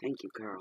Thank you, Carl.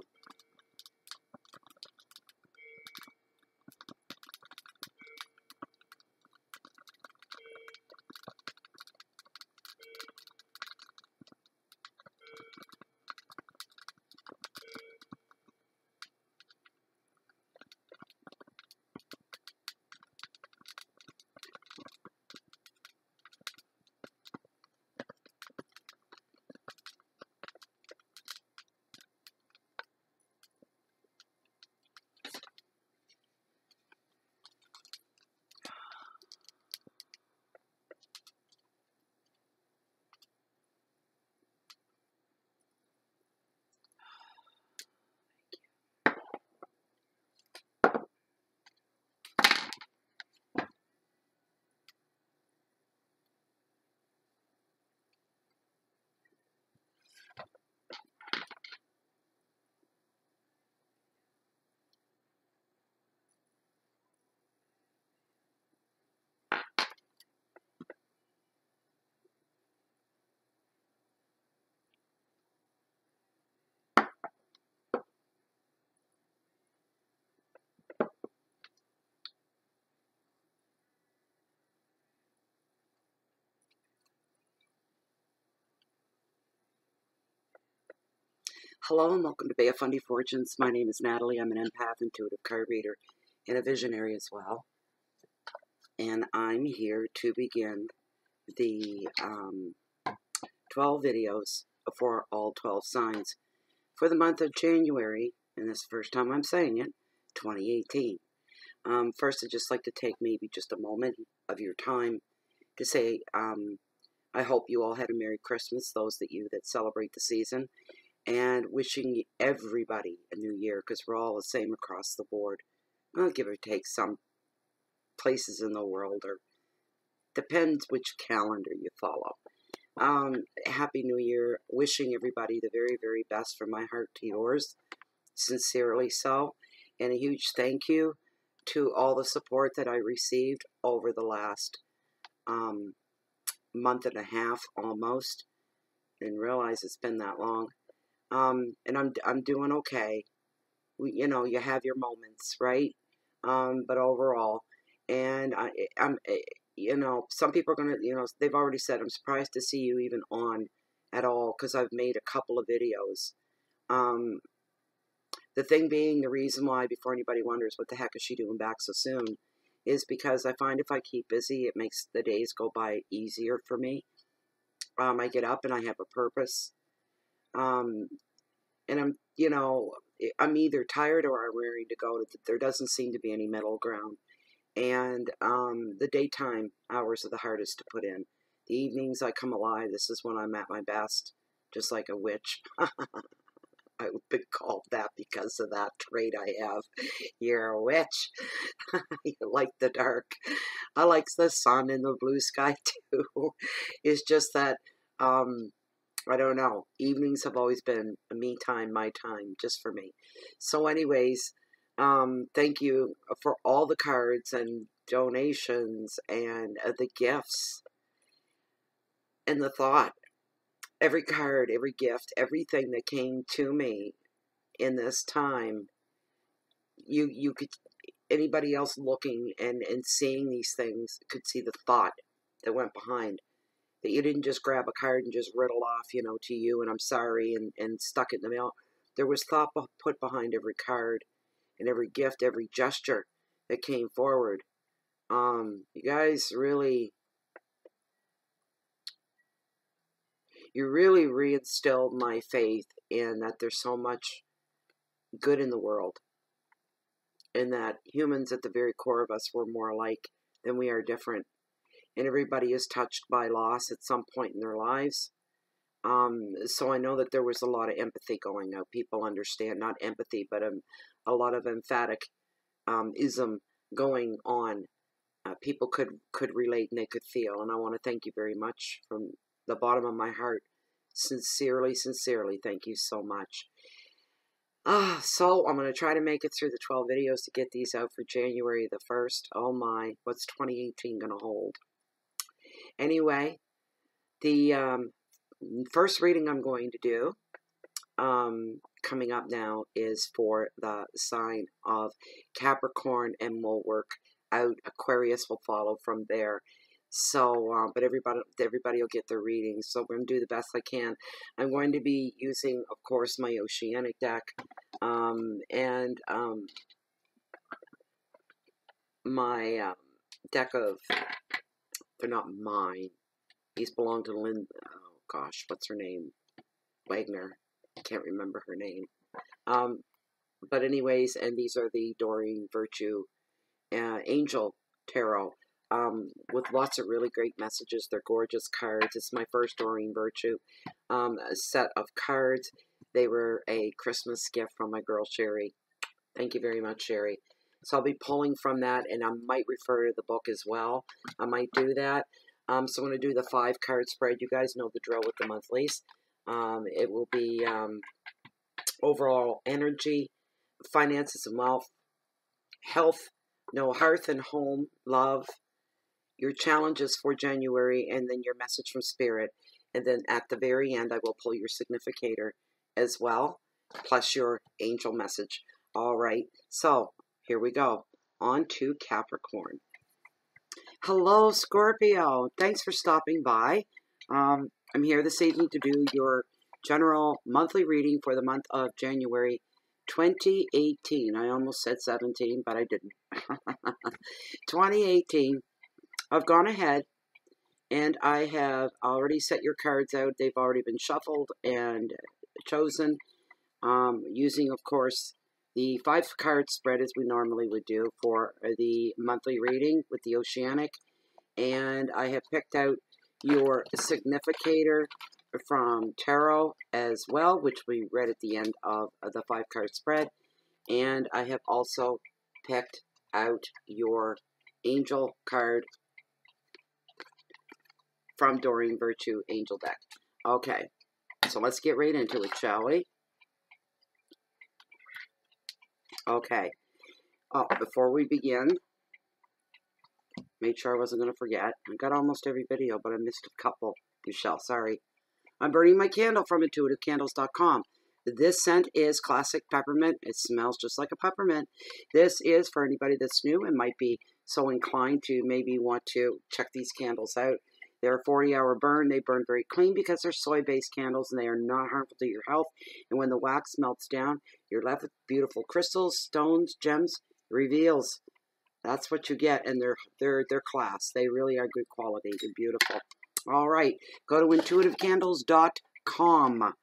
Hello and welcome to Bay of Fundy Fortunes. My name is Natalie. I'm an empath, intuitive card reader, and a visionary as well. And I'm here to begin the 12 videos for all 12 signs for the month of January, and this is the first time I'm saying it, 2018. First, I'd just like to take maybe just a moment of your time to say I hope you all had a Merry Christmas, those that celebrate the season. And wishing everybody a new year, because we're all the same across the board. Well, give or take some places in the world, or depends which calendar you follow. Happy New Year. Wishing everybody the very, very best from my heart to yours. Sincerely so. And a huge thank you to all the support that I received over the last month and a half almost. Didn't realize it's been that long. And I'm doing okay. You have your moments, right? But overall, and I'm some people are gonna, they've already said, I'm surprised to see you even on at all, because I've made a couple of videos. The thing being, the reason why, before anybody wonders what the heck is she doing back so soon, is because I find if I keep busy, it makes the days go by easier for me. I get up and I have a purpose. And I'm either tired or I'm ready to go. There doesn't seem to be any middle ground. And the daytime hours are the hardest to put in. The evenings I come alive. This is when I'm at my best, just like a witch. I've been called that because of that trait I have. You're a witch. You like the dark. I like the sun and the blue sky too. It's just that I don't know. Evenings have always been me time, my time, just for me. So anyways, thank you for all the cards and donations and the gifts and the thought. Every card, every gift, everything that came to me in this time, you could, anybody else looking and seeing these things could see the thought that went behind. That you didn't just grab a card and just riddle off, to you, and I'm sorry, and stuck it in the mail. There was thought put behind every card and every gift, every gesture that came forward. You guys really, you really reinstilled my faith in that there's so much good in the world, and that humans at the very core of us were more alike than we are different. And everybody is touched by loss at some point in their lives. So I know that there was a lot of empathy going out. People understand, not empathy, but a lot of emphatic ism going on. People could relate and they could feel. And I want to thank you very much from the bottom of my heart. Sincerely, sincerely, thank you so much. So I'm going to try to make it through the 12 videos to get these out for January the 1st. Oh my, what's 2018 going to hold? Anyway, the first reading I'm going to do coming up now is for the sign of Capricorn, and we'll work out. Aquarius will follow from there. So, but everybody will get their readings. So I'm going to do the best I can. I'm going to be using, of course, my Oceanic deck, and my deck of, they're not mine. These belong to Lynn, oh gosh, what's her name? Wagner. I can't remember her name. But anyways, and these are the Doreen Virtue Angel Tarot. With lots of really great messages. They're gorgeous cards. It's my first Doreen Virtue set of cards. They were a Christmas gift from my girl Sherry. Thank you very much, Sherry. So I'll be pulling from that, and I might refer to the book as well. I might do that. So I'm going to do the 5-card spread. You guys know the drill with the monthlies. It will be overall energy, finances and wealth, health, hearth and home, love, your challenges for January, and then your message from Spirit. And then at the very end, I will pull your significator as well, plus your angel message. All right, so here we go. On to Capricorn. Hello, Scorpio. Thanks for stopping by. I'm here this evening to do your general monthly reading for the month of January 2018. I almost said 17, but I didn't. 2018. I've gone ahead and I have already set your cards out. They've already been shuffled and chosen using, of course, the 5-card spread as we normally would do for the monthly reading with the Oceanic. And I have picked out your significator from Tarot as well, which we read at the end of the 5-card spread. And I have also picked out your angel card from Doreen Virtue Angel Deck. Okay, so let's get right into it, shall we? Okay. Oh, before we begin, made sure I wasn't going to forget. I got almost every video, but I missed a couple. Michelle, sorry. I'm burning my candle from intuitivecandles.com. This scent is classic peppermint. It smells just like a peppermint. This is for anybody that's new and might be so inclined to maybe want to check these candles out. They're a 40-hour burn. They burn very clean because they're soy-based candles and they are not harmful to your health. And when the wax melts down, you're left with beautiful crystals, stones, gems, reveals. That's what you get, and they're class. They really are good quality. They're beautiful. All right, go to intuitivecandles.com.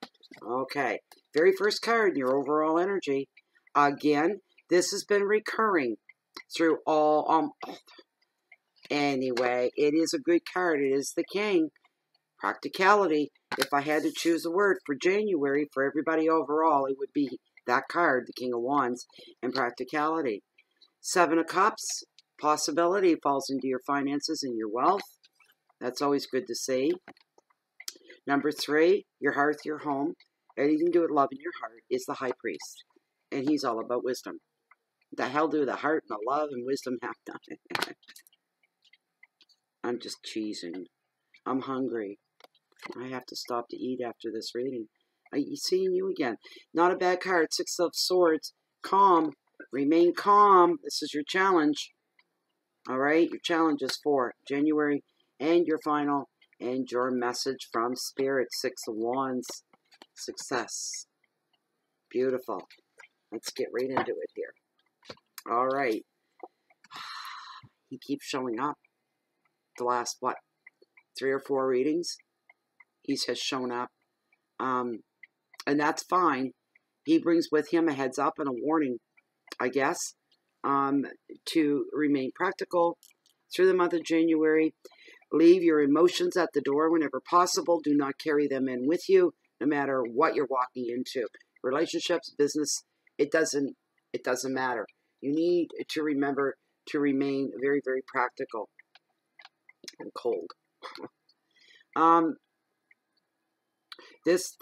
Okay, very first card, your overall energy. Again, this has been recurring through all. Anyway, it is a good card. It is the King. Practicality. If I had to choose a word for January for everybody overall, it would be that card, the King of Wands, and practicality. 7 of Cups. Possibility falls into your finances and your wealth. That's always good to see. Number 3, your hearth, your home. Anything to do with love in your heart is the High Priest. And he's all about wisdom. What the hell do the heart and the love and wisdom have done? I'm just cheesing. I'm hungry. I have to stop to eat after this reading. Seeing you again. Not a bad card. 6 of Swords. Calm. Remain calm. This is your challenge. All right? Your challenge is for January and your final and your message from Spirit. 6 of Wands. Success. Beautiful. Let's get right into it here. All right. He keeps showing up. The last, 3 or 4 readings, he has shown up. And that's fine. He brings with him a heads up and a warning, I guess, to remain practical through the month of January. Leave your emotions at the door whenever possible. Do not carry them in with you, no matter what you're walking into. Relationships, business, it doesn't matter. You need to remember to remain very, very practical. And cold. This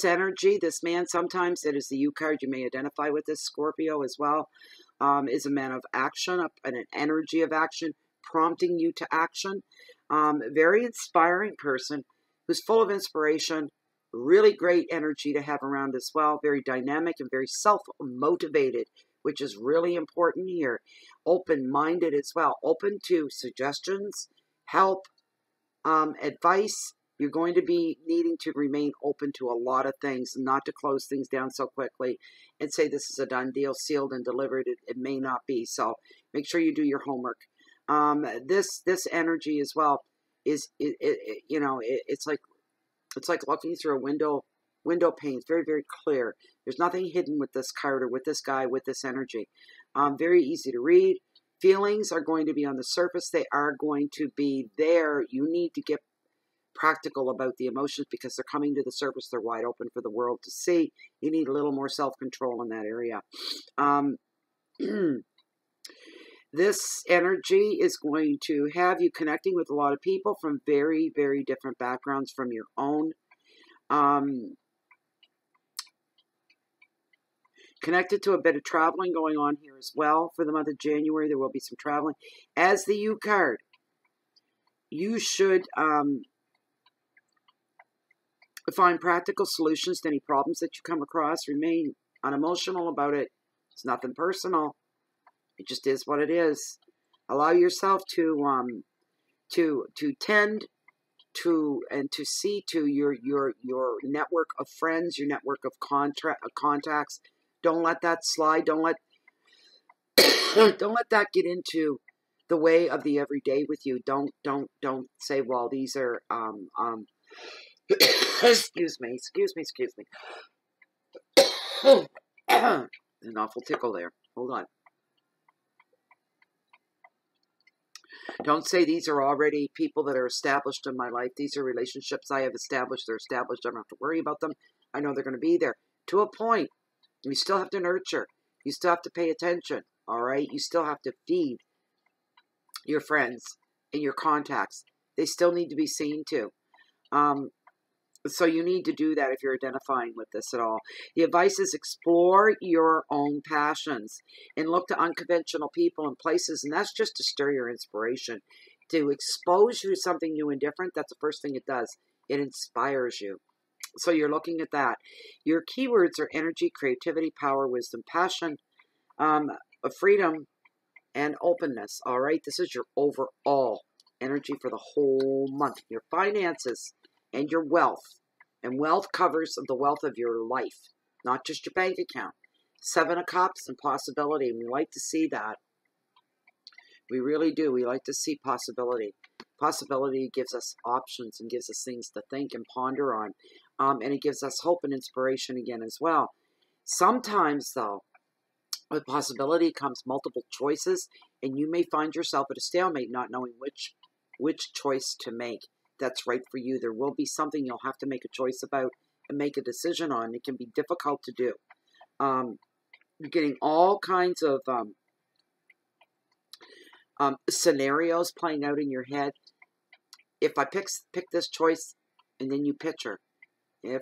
energy, this man, sometimes it is the U card. You may identify with this Scorpio as well. Is a man of action, an energy of action, prompting you to action. Very inspiring person who's full of inspiration, Really great energy to have around as well. Very dynamic and very self-motivated, which is really important here. Open-minded as well. Open to suggestions, help, advice. You're going to be needing to remain open to a lot of things, not to close things down so quickly and say this is a done deal, sealed and delivered. It may not be. So make sure you do your homework. This energy as well is it's like looking through a window pane. It's very, very clear. There's nothing hidden with this card or with this guy, with this energy. Very easy to read. Feelings are going to be on the surface. They are going to be there. You need to get practical about the emotions because they're coming to the surface. They're wide open for the world to see. You need a little more self-control in that area. This energy is going to have you connecting with a lot of people from very, very different backgrounds from your own. Connected to a bit of traveling going on here as well for the month of January. There will be some traveling. As the U card, you should find practical solutions to any problems that you come across. Remain unemotional about it. It's nothing personal. It just is what it is. Allow yourself to tend to and to see to your network of friends, your network of contacts. Don't let that slide. Don't let don't let that get into the way of the everyday with you. Don't say, well, these are excuse me. An awful tickle there. Hold on. Don't say these are already people that are established in my life. These are relationships I have established. They're established. I don't have to worry about them. I know they're going to be there. To a point. You still have to nurture. You still have to pay attention. All right? You still have to feed your friends and your contacts. They still need to be seen to. So you need to do that if you're identifying with this at all. The advice is explore your own passions and look to unconventional people and places. And that's just to stir your inspiration. To expose you to something new and different, that's the first thing it does. It inspires you. So you're looking at that. Your keywords are energy, creativity, power, wisdom, passion, freedom, and openness. All right? This is your overall energy for the whole month. Your finances and your wealth. And wealth covers the wealth of your life, not just your bank account. 7 of Cups and possibility. And we like to see that. We really do. We like to see possibility. Possibility gives us options and gives us things to think and ponder on. And it gives us hope and inspiration again as well. Sometimes, though, with possibility comes multiple choices, and you may find yourself at a stalemate, not knowing which choice to make that's right for you. There will be something you'll have to make a choice about and make a decision on. It can be difficult to do. You're getting all kinds of scenarios playing out in your head. If I pick this choice, and then you picture, if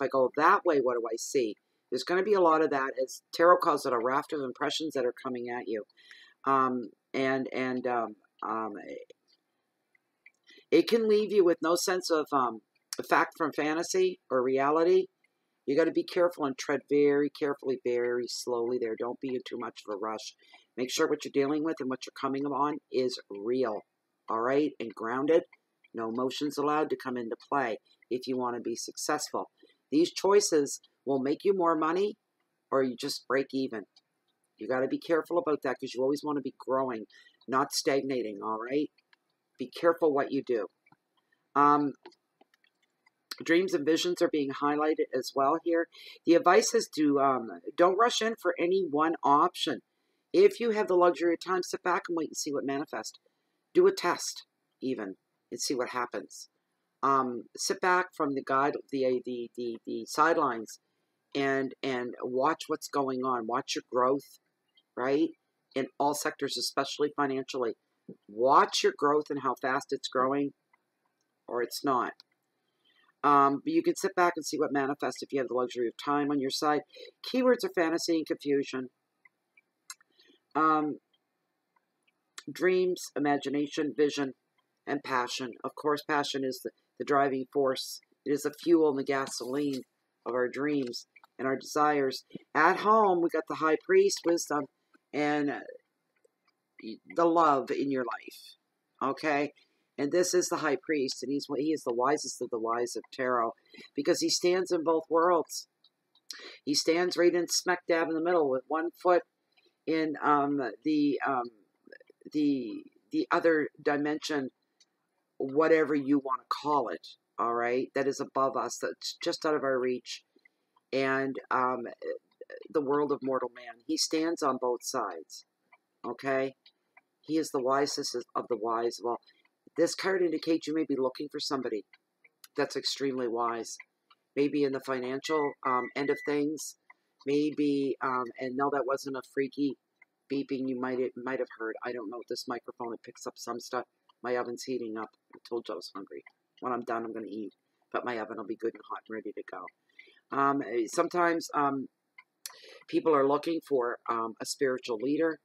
I go that way, what do I see? There's going to be a lot of that, as tarot calls it, a raft of impressions that are coming at you, it can leave you with no sense of fact from fantasy or reality. You got to be careful and tread very carefully, very slowly there. Don't be in too much of a rush. Make sure what you're dealing with and what you're coming on is real, all right, and grounded. No emotions allowed to come into play if you want to be successful. These choices will make you more money or you just break even. You got to be careful about that because you always want to be growing, not stagnating, all right? Be careful what you do. Dreams and visions are being highlighted as well here. The advice is to don't rush in for any one option. If you have the luxury of time, sit back and wait and see what manifests. Do a test even and see what happens. Sit back from the sidelines and watch what's going on. Watch your growth, right? In all sectors, especially financially. Watch your growth and how fast it's growing, or it's not. But you can sit back and see what manifests if you have the luxury of time on your side. Keywords are fantasy and confusion. Dreams, imagination, vision, and passion. Of course, passion is the driving force It is the fuel and the gasoline of our dreams and our desires. At home, we got the high priest, wisdom, and the love in your life. Okay? And this is the high priest, and he is the wisest of the wise of tarot, because he stands in both worlds. He stands right in smack dab in the middle, with one foot in the other dimension, whatever you want to call it. All right, that is above us, that's just out of our reach, and the world of mortal man. He stands on both sides. Okay, he is the wisest of the wise. Well, this card indicates you may be looking for somebody that's extremely wise. Maybe in the financial end of things. Maybe, and no, that wasn't a freaky beeping you might have heard. I don't know. This microphone, it picks up some stuff. My oven's heating up. I told you I was hungry. When I'm done, I'm going to eat. But my oven will be good and hot and ready to go. Sometimes people are looking for a spiritual leader,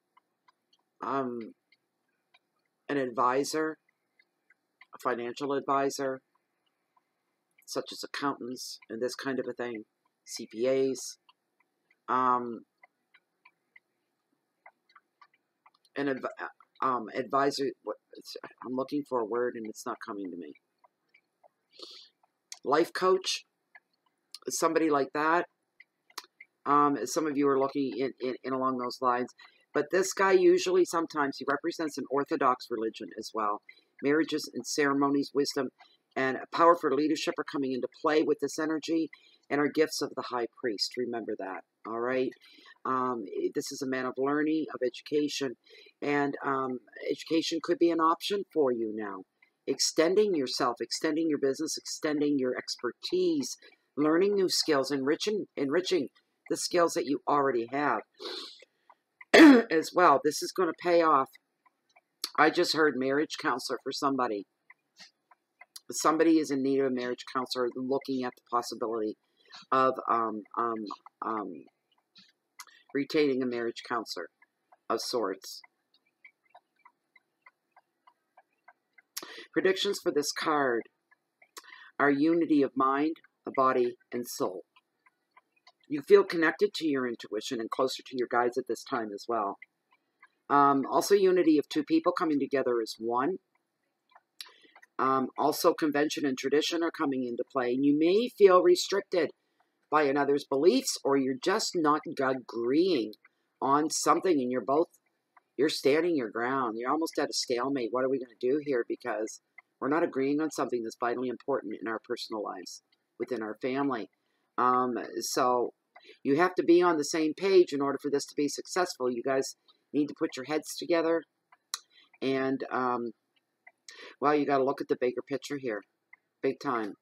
an advisor, a financial advisor, such as accountants and this kind of a thing, CPAs, an advisor. I'm looking for a word and it's not coming to me. Life coach, somebody like that. Some of you are looking in along those lines. But this guy usually, sometimes, he represents an orthodox religion as well. Marriages and ceremonies, wisdom, and power for leadership are coming into play with this energy, and are gifts of the high priest. Remember that, all right? This is a man of learning, of education, and education could be an option for you now. Extending yourself, extending your business, extending your expertise, learning new skills, enriching the skills that you already have as well. This is going to pay off. I just heard marriage counselor for somebody. Somebody is in need of a marriage counselor, looking at the possibility of retaining a marriage counselor of sorts. Predictions for this card are unity of mind, body, and soul. You feel connected to your intuition and closer to your guides at this time as well. Also, unity of two people coming together as one. Also, convention and tradition are coming into play. And you may feel restricted by another's beliefs, or you're just not agreeing on something, and you're standing your ground. You're almost at a stalemate. What are we going to do here? Because we're not agreeing on something that's vitally important in our personal lives, within our family. So you have to be on the same page in order for this to be successful. You guys need to put your heads together, and well, you got to look at the bigger picture here, big time.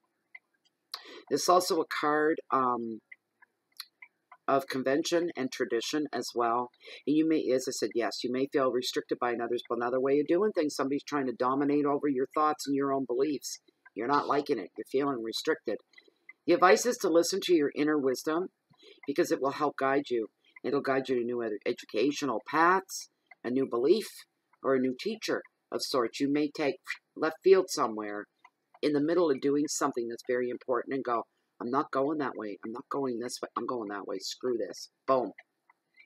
There's also a card of convention and tradition as well. And you may, as I said, yes, you may feel restricted by another way of doing things. Somebody's trying to dominate over your thoughts and your own beliefs. You're not liking it. You're feeling restricted. The advice is to listen to your inner wisdom, because it will help guide you. It'll guide you to new educational paths, a new belief, or a new teacher of sorts. You may take left field somewhere in the middle of doing something that's very important and go, I'm not going that way. I'm not going this way. I'm going that way. Screw this. Boom.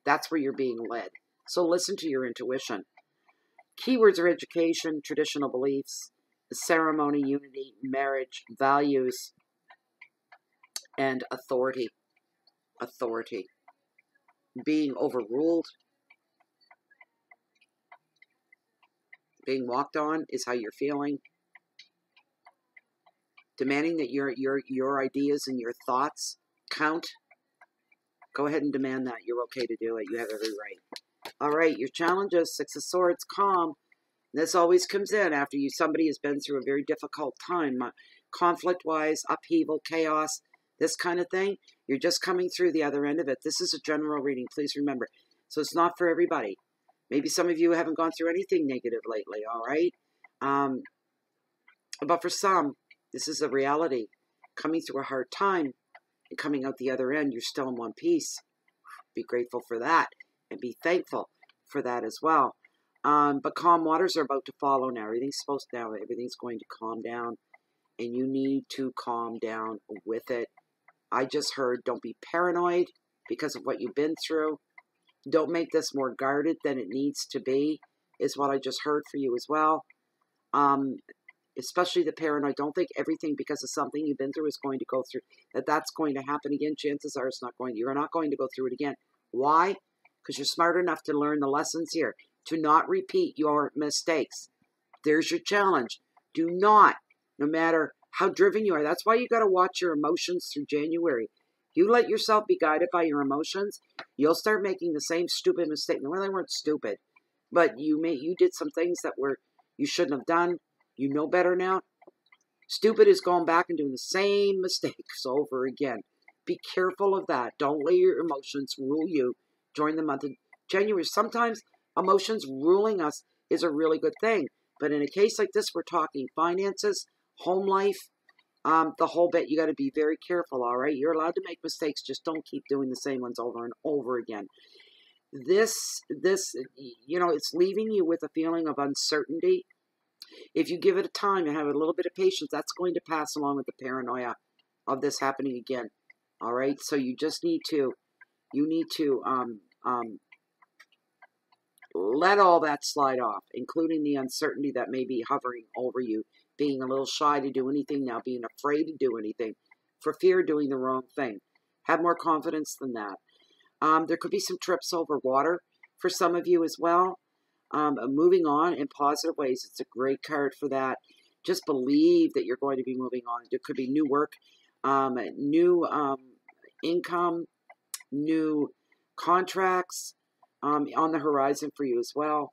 That's where you're being led. So listen to your intuition. Keywords are education, traditional beliefs, ceremony, unity, marriage, values, and authority. Authority. Being overruled, being walked on is how you're feeling. Demanding that your ideas and your thoughts count. Go ahead and demand that. You're okay to do it. You have every right. All right, your challenges, Six of Swords, calm. This always comes in after somebody has been through a very difficult time, conflict-wise, upheaval, chaos, this kind of thing. You're just coming through the other end of it. This is a general reading, please remember. So it's not for everybody. Maybe some of you haven't gone through anything negative lately, all right? But for some, this is a reality. Coming through a hard time and coming out the other end, you're still in one piece. Be grateful for that and be thankful for that as well. But calm waters are about to follow now. Everything's going to calm down. and you need to calm down with it. I just heard, don't be paranoid because of what you've been through. Don't make this more guarded than it needs to be, is what I just heard for you as well. Especially the paranoid. Don't think everything because of something you've been through is going to go through, that's going to happen again. Chances are it's not going to. You're not going to go through it again. Why? Because you're smart enough to learn the lessons here, to not repeat your mistakes. There's your challenge. Do not, no matter how driven you are. That's why you got to watch your emotions through January. You let yourself be guided by your emotions, you'll start making the same stupid mistake. Well, they weren't stupid, but you did some things that you shouldn't have done. You know better now. Stupid is going back and doing the same mistakes over again. Be careful of that. Don't let your emotions rule you during the month of January. Sometimes emotions ruling us is a really good thing. But in a case like this, we're talking finances, home life, the whole bit. You got to be very careful, all right? You're allowed to make mistakes. Just don't keep doing the same ones over and over again. This, it's leaving you with a feeling of uncertainty. If you give it a time and have a little bit of patience, that's going to pass along with the paranoia of this happening again. All right? So you just need to, let all that slide off, including the uncertainty that may be hovering over you, being a little shy to do anything now, being afraid to do anything, for fear of doing the wrong thing. Have more confidence than that. There could be some trips over water for some of you as well. Moving on in positive ways. It's a great card for that. Just believe that you're going to be moving on. There could be new work, new income, new contracts on the horizon for you as well.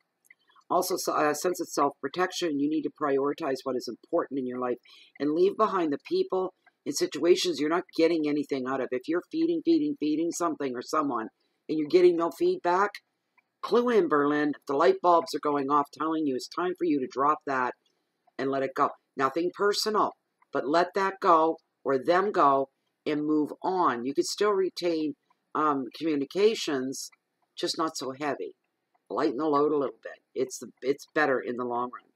Also, a sense of self-protection. You need to prioritize what is important in your life and leave behind the people in situations you're not getting anything out of. If you're feeding something or someone and you're getting no feedback, clue in, Berlin. If the light bulbs are going off telling you it's time for you to drop that and let it go. Nothing personal, but let that go or them go and move on. You could still retain communications, just not so heavy. Lighten the load a little bit. It's better in the long run.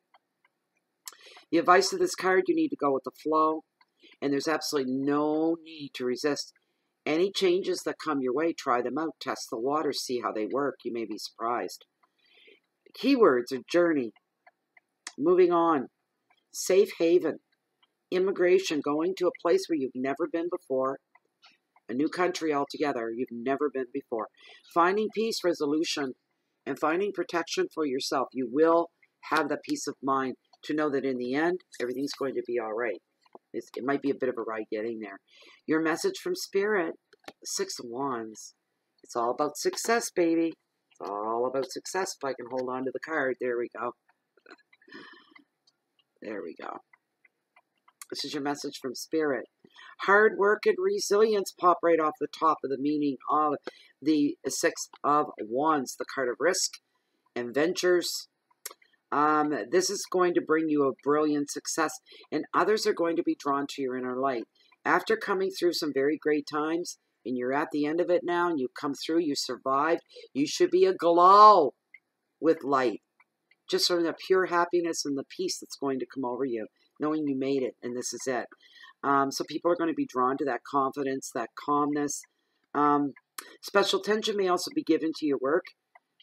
The advice of this card, you need to go with the flow, and there's absolutely no need to resist any changes that come your way. Try them out, test the waters, see how they work. You may be surprised. Keywords are journey, moving on, safe haven, immigration, going to a place where you've never been before, a new country altogether you've never been before, finding peace, resolution, and finding protection for yourself. You will have that peace of mind to know that in the end, everything's going to be all right. It might be a bit of a ride getting there. Your message from Spirit, 6 of Wands. It's all about success, baby. It's all about success. If I can hold on to the card. There we go. There we go. This is your message from Spirit. Hard work and resilience pop right off the top of the meaning of the 6 of Wands, the card of risk and ventures. This is going to bring you a brilliant success, and others are going to be drawn to your inner light. After coming through some very great times, and you're at the end of it now, and you've come through, you survived, you should be aglow with light. Just from the pure happiness and the peace that's going to come over you, knowing you made it, and this is it. So people are going to be drawn to that confidence, that calmness. Special attention may also be given to your work.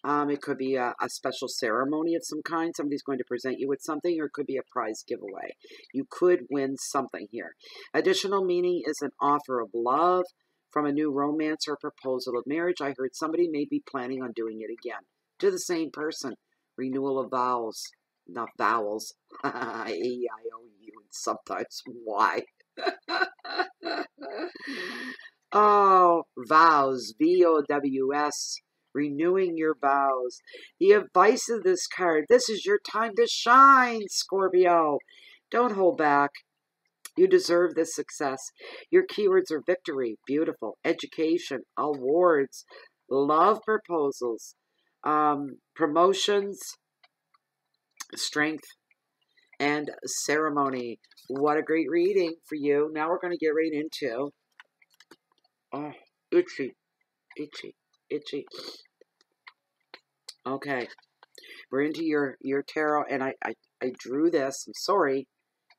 It could be a special ceremony of some kind. Somebody's going to present you with something, or it could be a prize giveaway. You could win something here. Additional meaning is an offer of love from a new romance or proposal of marriage. I heard somebody may be planning on doing it again to the same person. Renewal of vows, not vowels. A-I-O-U, and sometimes Y. Oh, vows, V-O-W-S. Renewing your vows. The advice of this card. This is your time to shine, Scorpio. Don't hold back. You deserve this success. Your keywords are victory, beautiful, education, awards, love proposals, promotions, strength, and ceremony. What a great reading for you. Now we're going to get right into itchy. Okay, we're into your tarot, and I drew this. I'm sorry.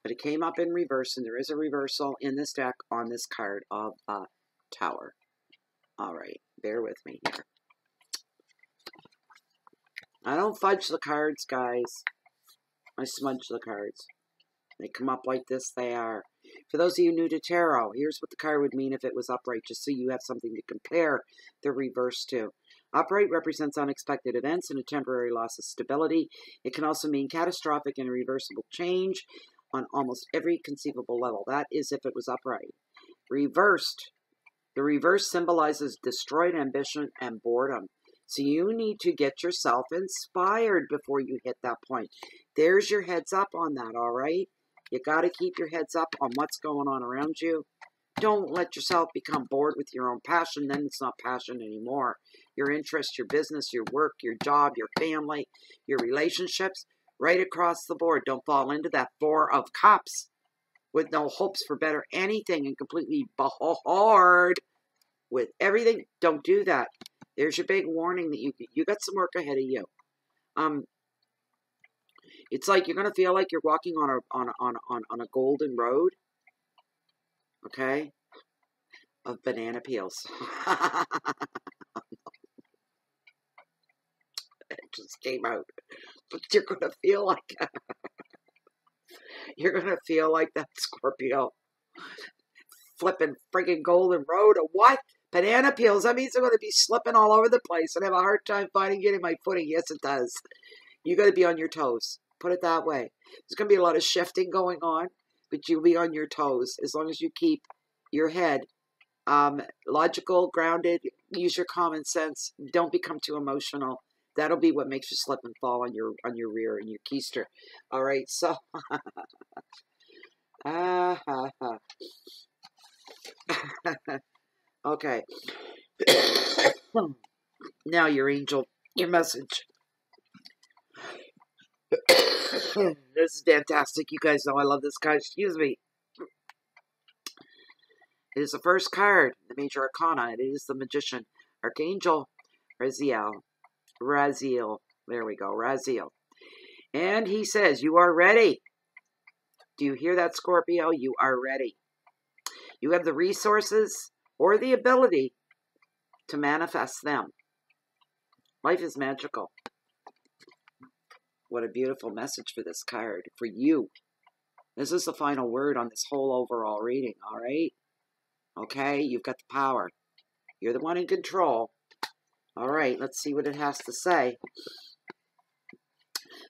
But it came up in reverse, and there is a reversal in this deck on this card of the Tower. All right, bear with me here. I don't fudge the cards, guys. I smudge the cards. They come up like this, they are. For those of you new to tarot, here's what the card would mean if it was upright, just so you have something to compare the reverse to. Upright represents unexpected events and a temporary loss of stability. It can also mean catastrophic and irreversible change on almost every conceivable level. That is if it was upright. Reversed. The reverse symbolizes destroyed ambition and boredom. So you need to get yourself inspired before you hit that point. There's your heads up on that, all right? You got to keep your heads up on what's going on around you. Don't let yourself become bored with your own passion. Then it's not passion anymore. Your interest, your business, your work, your job, your family, your relationships, right across the board. Don't fall into that 4 of Cups with no hopes for better anything and completely bored with everything. Don't do that. There's your big warning that you got some work ahead of you. It's like you're gonna feel like you're walking on a golden road, okay, of banana peels. It just came out, but you're gonna feel like that, Scorpio, flipping friggin' golden road. Or what? Banana peels. That means I'm gonna be slipping all over the place and have a hard time getting my footing. Yes, it does. You got to be on your toes. Put it that way. There's going to be a lot of shifting going on, but you'll be on your toes as long as you keep your head logical, grounded. Use your common sense. Don't become too emotional. That'll be what makes you slip and fall on your rear and your keister. All right, so okay. Now your angel, your message. This is fantastic. You guys know I love this card. Excuse me. It is the first card, the major arcana. It is the magician, Archangel Raziel. There we go, Raziel. And he says, you are ready. Do you hear that, Scorpio? You are ready. You have the resources or the ability to manifest them. Life is magical. What a beautiful message for this card, for you. This is the final word on this whole overall reading, all right? Okay, you've got the power. You're the one in control. All right, let's see what it has to say.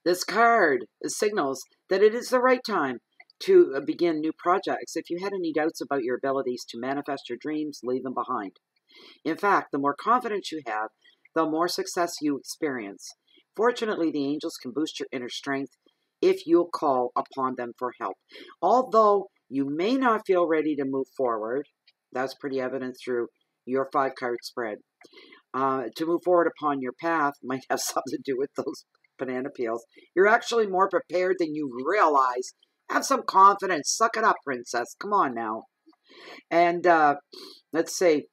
This card signals that it is the right time to begin new projects. If you had any doubts about your abilities to manifest your dreams, leave them behind. In fact, the more confidence you have, the more success you experience. Fortunately, the angels can boost your inner strength if you'll call upon them for help. Although you may not feel ready to move forward, that's pretty evident through your 5-card spread. To move forward upon your path might have something to do with those banana peels. You're actually more prepared than you realize. Have some confidence. Suck it up, princess. Come on now. And let's see.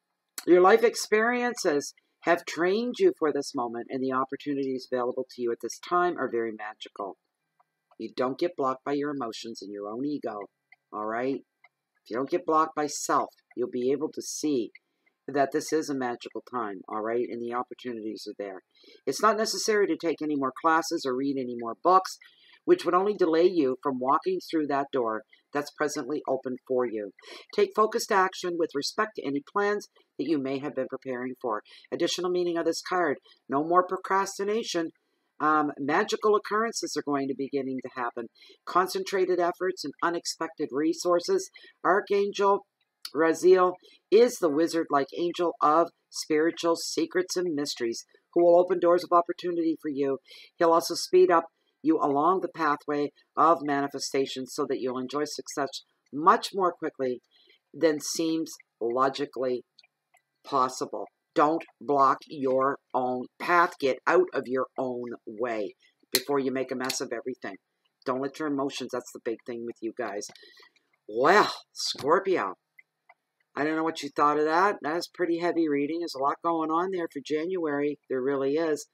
Your life experiences have trained you for this moment, and the opportunities available to you at this time are very magical. You don't get blocked by your emotions and your own ego, all right? If you don't get blocked by self, you'll be able to see that this is a magical time, all right? And the opportunities are there. It's not necessary to take any more classes or read any more books, which would only delay you from walking through that door that's presently open for you. Take focused action with respect to any plans that you may have been preparing for. Additional meaning of this card, no more procrastination. Magical occurrences are going to be beginning to happen. Concentrated efforts and unexpected resources. Archangel Raziel is the wizard-like angel of spiritual secrets and mysteries who will open doors of opportunity for you. He'll also speed up you along the pathway of manifestation so that you'll enjoy success much more quickly than seems logically possible. Don't block your own path. Get out of your own way before you make a mess of everything. Don't let your emotions, that's the big thing with you guys. Well, Scorpio, I don't know what you thought of that. That's pretty heavy reading. There's a lot going on there for January. There really is.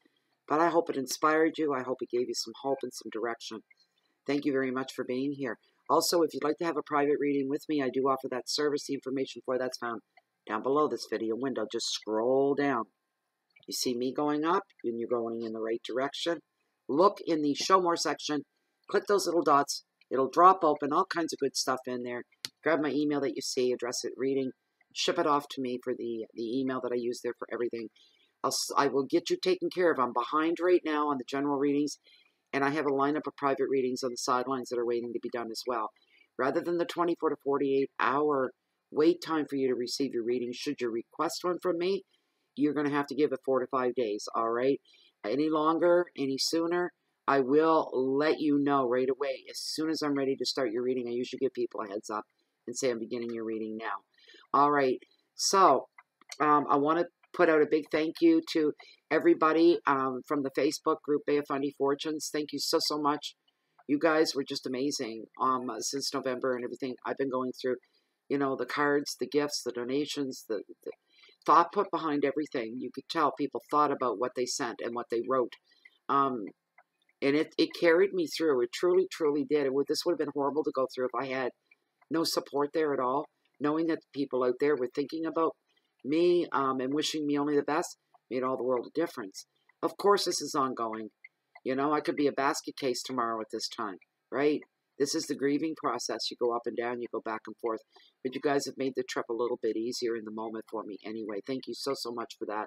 But I hope it inspired you. I hope it gave you some hope and some direction. Thank you very much for being here. Also, if you'd like to have a private reading with me, I do offer that service. The information for that's found down below this video window. Just scroll down. You see me going up, and you're going in the right direction. Look in the Show More section. Click those little dots. It'll drop open, all kinds of good stuff in there. Grab my email that you see, address it, reading. Ship it off to me for the email that I use there for everything. I will get you taken care of. I'm behind right now on the general readings, and I have a lineup of private readings on the sidelines that are waiting to be done as well. Rather than the 24 to 48 hour wait time for you to receive your reading, should you request one from me, you're going to have to give it 4 to 5 days, all right? Any longer, any sooner, I will let you know right away. As soon as I'm ready to start your reading, I usually give people a heads up and say I'm beginning your reading now. All right, so I want to put out a big thank you to everybody from the Facebook group, Bay of Fundy Fortunes. Thank you so much. You guys were just amazing since November and everything I've been going through. You know, the cards, the gifts, the donations, the thought put behind everything. You could tell people thought about what they sent and what they wrote. And it carried me through. It truly, truly did. This would have been horrible to go through if I had no support there at all. Knowing that people out there were thinking about me and wishing me only the best made all the world a difference. Of course, this is ongoing. You know, I could be a basket case tomorrow at this time, right? This is the grieving process. You go up and down, you go back and forth. But you guys have made the trip a little bit easier in the moment for me anyway. Thank you so much for that.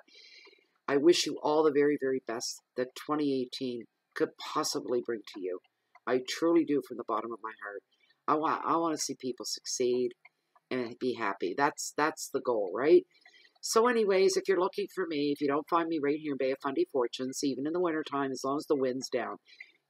I wish you all the very, very best that 2018 could possibly bring to you. I truly do from the bottom of my heart. I want to see people succeed and be happy. That's the goal, right? So anyways, if you're looking for me, if you don't find me right here in Bay of Fundy Fortunes, even in the wintertime, as long as the wind's down,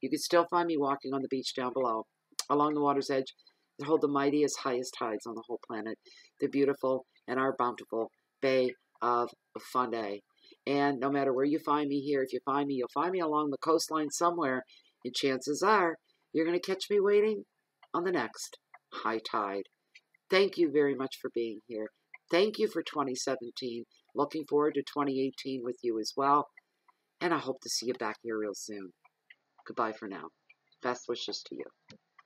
you can still find me walking on the beach down below, along the water's edge, that hold the mightiest, highest tides on the whole planet, the beautiful and our bountiful Bay of Fundy. And no matter where you find me here, if you find me, you'll find me along the coastline somewhere, and chances are you're going to catch me waiting on the next high tide. Thank you very much for being here. Thank you for 2017. Looking forward to 2018 with you as well. And I hope to see you back here real soon. Goodbye for now. Best wishes to you.